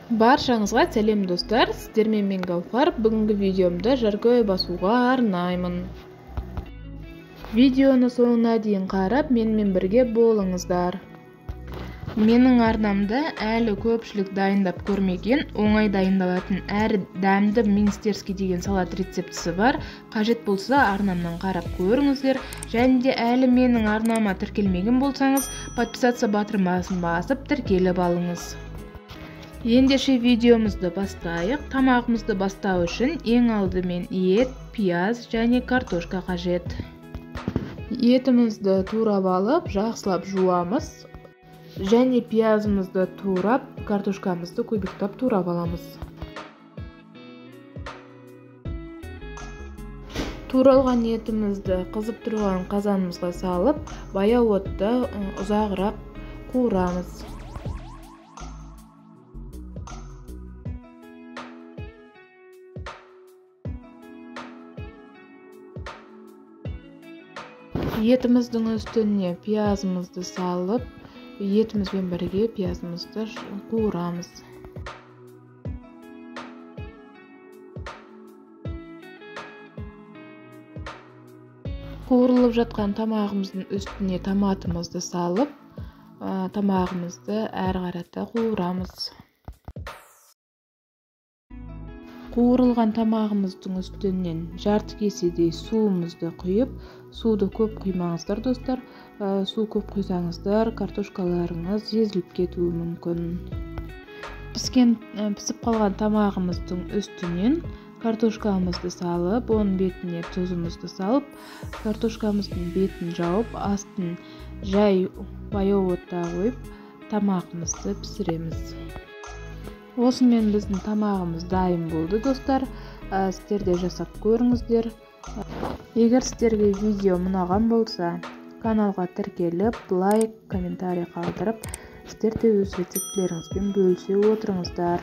Баршаңызға сәлем достар, сіздермен мен Гаухар. Бүгінгі видеомда жаргөй басуға арнаймын. Видеоны соңына дейін қарап, менімен бірге болыңыздар. Менің арнамда әлі көпшілік дайындап көрмеген, оңай дайындалатын әрі дәмді минстерский деген салат рецептісі бар. Қажет болса арнамнан қарап көріңіздер. Және де әлі менің арнама тіркелмеген болсаңыз, подписаться батырмасын басып тіркеліп алыңыз. Ендеше видеомызды бастайық. Тамағымызды бастау үшін ең алдымен ет, пияз және картошка қажет. Етімізді турап алып, жақсылап жуамыз. Және пиязымызды турап, картошкамызды кубиктап турап аламыз. Туралған етімізді қызып тұрған қазанымызға салып, баяу отта ұзағырақ қуырамыз. Етіміздің үстіне пиязымызды салып, етімізбен бірге пиязымызды қуырамыз. Қуырылып жатқан тамағымыздың үстіне томатымызды салып, тамағымызды әрі қарата қуырамыз. Қуырылған тамағымыздың үстінен жарты кеседей суымызды құйып, суды көп құймаңыздар достар. Су көп құйсаңыздар, картошкаларыңыз езіліп кетуі мүмкін. Пісіп қалған тамағымыздың үстінен картошкамызды салып, оның бетіне тұзымызды салып, картошкамыздың бетін жауып, астын жай баяу отта қойып, тамағымызды пісіреміз. Осымен біздің тамағымыз дайын болды достар. Сіздер де жасап көріңіздер. Егер сіздерге видео ұнаған болса, каналға тіркеліп, лайк, комментарий қалдырып, сіздер де өз рецептілеріңізбен бөлісе отырыңыздар.